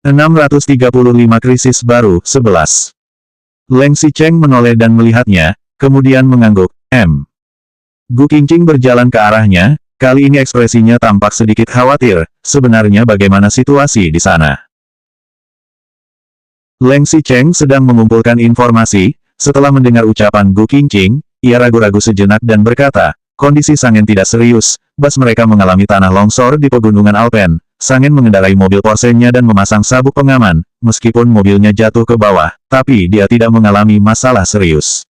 635 Krisis Baru 11. Leng Xicheng menoleh dan melihatnya, kemudian mengangguk. Gu Qingqing berjalan ke arahnya, kali ini ekspresinya tampak sedikit khawatir, sebenarnya bagaimana situasi di sana. Leng Xicheng sedang mengumpulkan informasi, setelah mendengar ucapan Gu Qingqing, ia ragu-ragu sejenak dan berkata, kondisi Sangen tidak serius, bas mereka mengalami tanah longsor di pegunungan Alpen, Sangen mengendarai mobil Porsche-nya dan memasang sabuk pengaman, meskipun mobilnya jatuh ke bawah, tapi dia tidak mengalami masalah serius.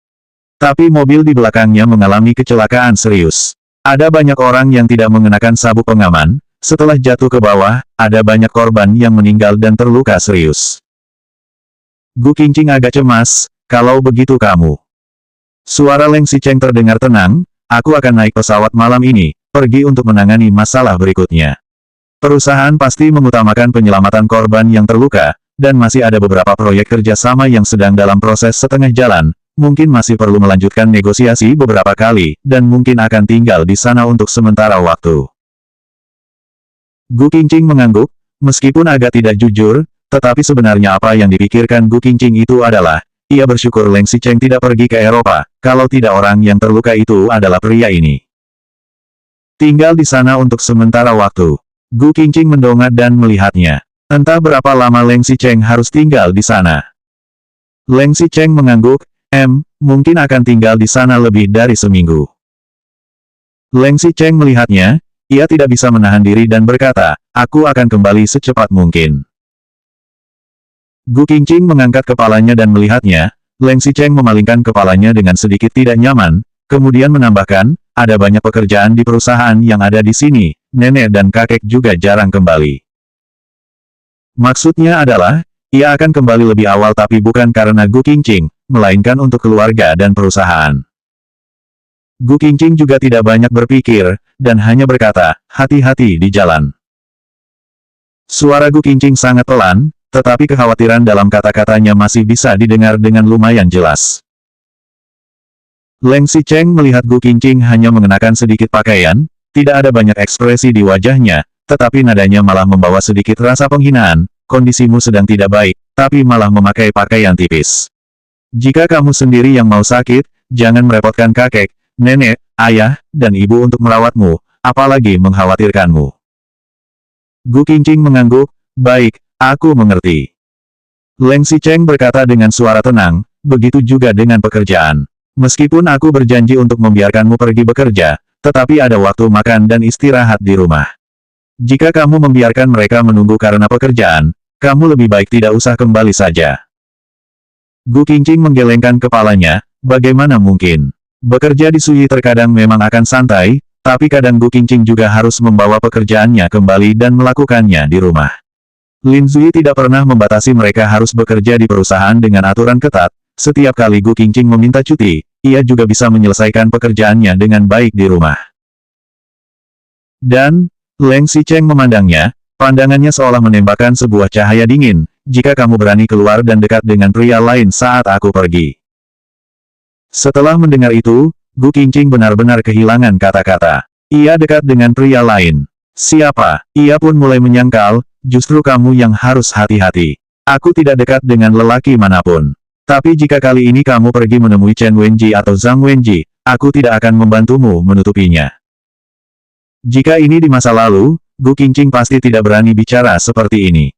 Tapi mobil di belakangnya mengalami kecelakaan serius. Ada banyak orang yang tidak mengenakan sabuk pengaman, setelah jatuh ke bawah, ada banyak korban yang meninggal dan terluka serius. Gu Qingqing agak cemas, kalau begitu kamu. Suara Leng Xicheng terdengar tenang, aku akan naik pesawat malam ini, pergi untuk menangani masalah berikutnya. Perusahaan pasti mengutamakan penyelamatan korban yang terluka, dan masih ada beberapa proyek kerjasama yang sedang dalam proses setengah jalan, mungkin masih perlu melanjutkan negosiasi beberapa kali, dan mungkin akan tinggal di sana untuk sementara waktu. Gu Qingqing mengangguk, meskipun agak tidak jujur, tetapi sebenarnya apa yang dipikirkan Gu Qingqing itu adalah, ia bersyukur Leng Xicheng tidak pergi ke Eropa, kalau tidak orang yang terluka itu adalah pria ini. Tinggal di sana untuk sementara waktu. Gu Qingqing mendongak dan melihatnya. Entah berapa lama Leng Xicheng harus tinggal di sana. Leng Xicheng mengangguk, mungkin akan tinggal di sana lebih dari seminggu. Leng Xicheng melihatnya, ia tidak bisa menahan diri dan berkata, aku akan kembali secepat mungkin. Gu Qingqing mengangkat kepalanya dan melihatnya, Leng Xicheng memalingkan kepalanya dengan sedikit tidak nyaman, kemudian menambahkan, ada banyak pekerjaan di perusahaan yang ada di sini, nenek dan kakek juga jarang kembali. Maksudnya adalah, ia akan kembali lebih awal tapi bukan karena Gu Qingqing, melainkan untuk keluarga dan perusahaan. Gu Qingqing juga tidak banyak berpikir, dan hanya berkata, hati-hati di jalan. Suara Gu Qingqing sangat pelan, tetapi kekhawatiran dalam kata-katanya masih bisa didengar dengan lumayan jelas. Leng Xicheng melihat Gu Qingqing hanya mengenakan sedikit pakaian, tidak ada banyak ekspresi di wajahnya, tetapi nadanya malah membawa sedikit rasa penghinaan, kondisimu sedang tidak baik, tapi malah memakai pakaian tipis. Jika kamu sendiri yang mau sakit, jangan merepotkan kakek, nenek, ayah, dan ibu untuk merawatmu, apalagi mengkhawatirkanmu. Gu Qingqing mengangguk, baik, aku mengerti. Leng Xicheng berkata dengan suara tenang, begitu juga dengan pekerjaan. Meskipun aku berjanji untuk membiarkanmu pergi bekerja, tetapi ada waktu makan dan istirahat di rumah. Jika kamu membiarkan mereka menunggu karena pekerjaan, kamu lebih baik tidak usah kembali saja. Gu Qingqing menggelengkan kepalanya, bagaimana mungkin? Bekerja di Suyi terkadang memang akan santai, tapi kadang Gu Qingqing juga harus membawa pekerjaannya kembali dan melakukannya di rumah. Lin Zui tidak pernah membatasi mereka harus bekerja di perusahaan dengan aturan ketat, setiap kali Gu Qingqing meminta cuti, ia juga bisa menyelesaikan pekerjaannya dengan baik di rumah. Dan, Leng Xicheng memandangnya, pandangannya seolah menembakkan sebuah cahaya dingin, jika kamu berani keluar dan dekat dengan pria lain saat aku pergi. Setelah mendengar itu, Gu Qingqing benar-benar kehilangan kata-kata. Ia dekat dengan pria lain. Siapa? Ia pun mulai menyangkal, justru kamu yang harus hati-hati. Aku tidak dekat dengan lelaki manapun. Tapi jika kali ini kamu pergi menemui Chen Wenji atau Zhang Wenji, aku tidak akan membantumu menutupinya. Jika ini di masa lalu, Gu Qingqing pasti tidak berani bicara seperti ini.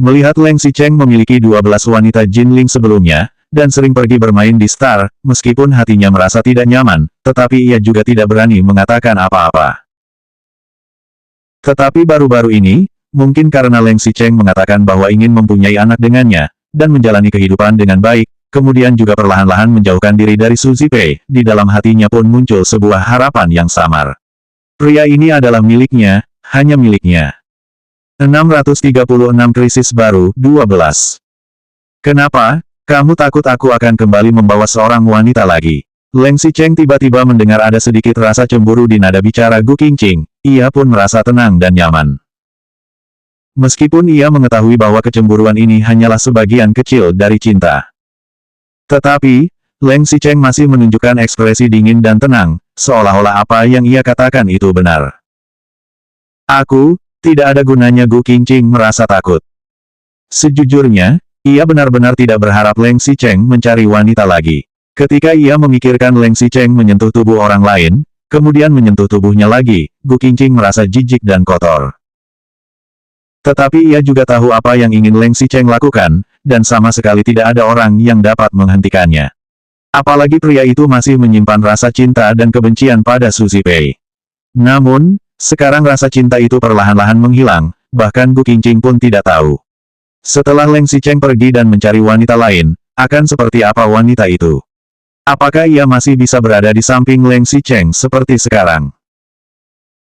Melihat Leng Xicheng memiliki 12 wanita Jinling sebelumnya, dan sering pergi bermain di Star, meskipun hatinya merasa tidak nyaman, tetapi ia juga tidak berani mengatakan apa-apa. Tetapi baru-baru ini, mungkin karena Leng Xicheng mengatakan bahwa ingin mempunyai anak dengannya, dan menjalani kehidupan dengan baik, kemudian juga perlahan-lahan menjauhkan diri dari Su Zipei, di dalam hatinya pun muncul sebuah harapan yang samar. Pria ini adalah miliknya, hanya miliknya. 636 Krisis Baru 12. Kenapa? Kamu takut aku akan kembali membawa seorang wanita lagi? Leng Xicheng tiba-tiba mendengar ada sedikit rasa cemburu di nada bicara Gu Qingqing, ia pun merasa tenang dan nyaman. Meskipun ia mengetahui bahwa kecemburuan ini hanyalah sebagian kecil dari cinta. Tetapi, Leng Xicheng masih menunjukkan ekspresi dingin dan tenang, seolah-olah apa yang ia katakan itu benar. Tidak ada gunanya Gu Qingqing merasa takut. Sejujurnya, ia benar-benar tidak berharap Leng Xicheng mencari wanita lagi. Ketika ia memikirkan Leng Xicheng menyentuh tubuh orang lain, kemudian menyentuh tubuhnya lagi, Gu Qingqing merasa jijik dan kotor. Tetapi ia juga tahu apa yang ingin Leng Xicheng lakukan, dan sama sekali tidak ada orang yang dapat menghentikannya. Apalagi pria itu masih menyimpan rasa cinta dan kebencian pada Su Zipei. Namun, sekarang rasa cinta itu perlahan-lahan menghilang, bahkan Gu Qingqing pun tidak tahu. Setelah Leng Xicheng pergi dan mencari wanita lain, akan seperti apa wanita itu? Apakah ia masih bisa berada di samping Leng Xicheng seperti sekarang?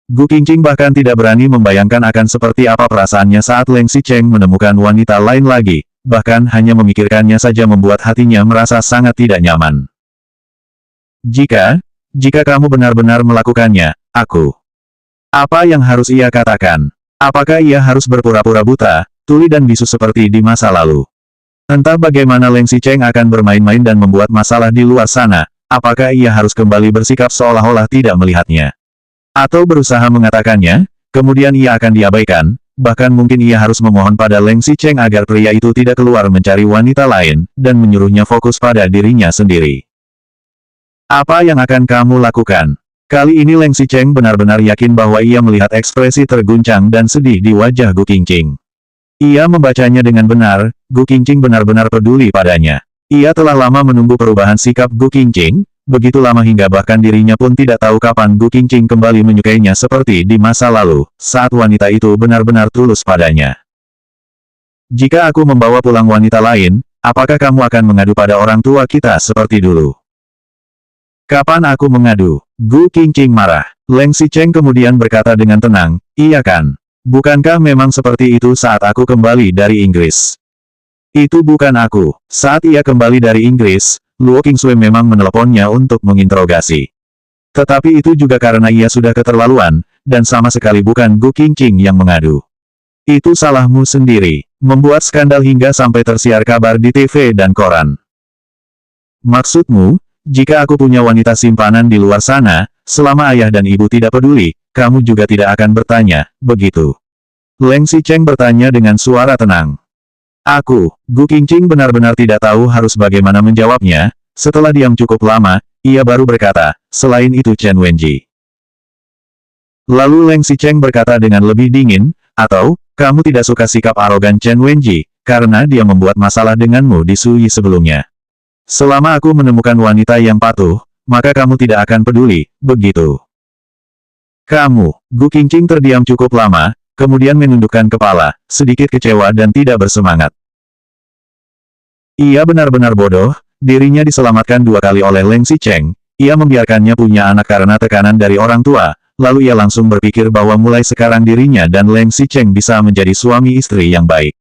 Gu Qingqing bahkan tidak berani membayangkan akan seperti apa perasaannya saat Leng Xicheng menemukan wanita lain lagi, bahkan hanya memikirkannya saja membuat hatinya merasa sangat tidak nyaman. Jika kamu benar-benar melakukannya, aku. Apa yang harus ia katakan? Apakah ia harus berpura-pura buta, tuli dan bisu seperti di masa lalu? Entah bagaimana Leng Xicheng akan bermain-main dan membuat masalah di luar sana, apakah ia harus kembali bersikap seolah-olah tidak melihatnya? Atau berusaha mengatakannya, kemudian ia akan diabaikan, bahkan mungkin ia harus memohon pada Leng Xicheng agar pria itu tidak keluar mencari wanita lain, dan menyuruhnya fokus pada dirinya sendiri. Apa yang akan kamu lakukan? Kali ini Leng Xicheng benar-benar yakin bahwa ia melihat ekspresi terguncang dan sedih di wajah Gu Qingqing. Ia membacanya dengan benar, Gu Qingqing benar-benar peduli padanya. Ia telah lama menunggu perubahan sikap Gu Qingqing, begitu lama hingga bahkan dirinya pun tidak tahu kapan Gu Qingqing kembali menyukainya seperti di masa lalu, saat wanita itu benar-benar tulus padanya. Jika aku membawa pulang wanita lain, apakah kamu akan mengadu pada orang tua kita seperti dulu? Kapan aku mengadu? Gu Qingqing marah. Leng Xicheng kemudian berkata dengan tenang, iya kan? Bukankah memang seperti itu saat aku kembali dari Inggris? Itu bukan aku. Saat ia kembali dari Inggris, Luo Qingsui memang meneleponnya untuk menginterogasi. Tetapi itu juga karena ia sudah keterlaluan, dan sama sekali bukan Gu Qingqing yang mengadu. Itu salahmu sendiri, membuat skandal hingga sampai tersiar kabar di TV dan koran. Maksudmu, jika aku punya wanita simpanan di luar sana, selama ayah dan ibu tidak peduli, kamu juga tidak akan bertanya, begitu? Leng Xicheng bertanya dengan suara tenang. Gu Qingqing benar-benar tidak tahu harus bagaimana menjawabnya. Setelah diam cukup lama, ia baru berkata, selain itu Chen Wenji. Lalu Leng Xicheng berkata dengan lebih dingin, atau, kamu tidak suka sikap arogan Chen Wenji, karena dia membuat masalah denganmu di Suyi sebelumnya. Selama aku menemukan wanita yang patuh, maka kamu tidak akan peduli, begitu? Gu Qingqing terdiam cukup lama, kemudian menundukkan kepala, sedikit kecewa dan tidak bersemangat. Ia benar-benar bodoh, dirinya diselamatkan 2 kali oleh Leng Xicheng, ia membiarkannya punya anak karena tekanan dari orang tua, lalu ia langsung berpikir bahwa mulai sekarang dirinya dan Leng Xicheng bisa menjadi suami istri yang baik.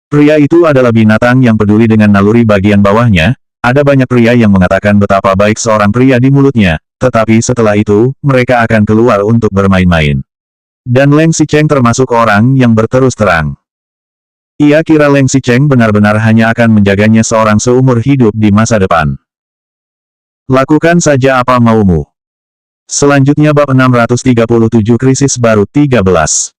Pria itu adalah binatang yang peduli dengan naluri bagian bawahnya, ada banyak pria yang mengatakan betapa baik seorang pria di mulutnya, tetapi setelah itu, mereka akan keluar untuk bermain-main. Dan Leng Xicheng termasuk orang yang berterus terang. Ia kira Leng Xicheng benar-benar hanya akan menjaganya seorang seumur hidup di masa depan. Lakukan saja apa maumu. Selanjutnya bab 637 krisis baru 13.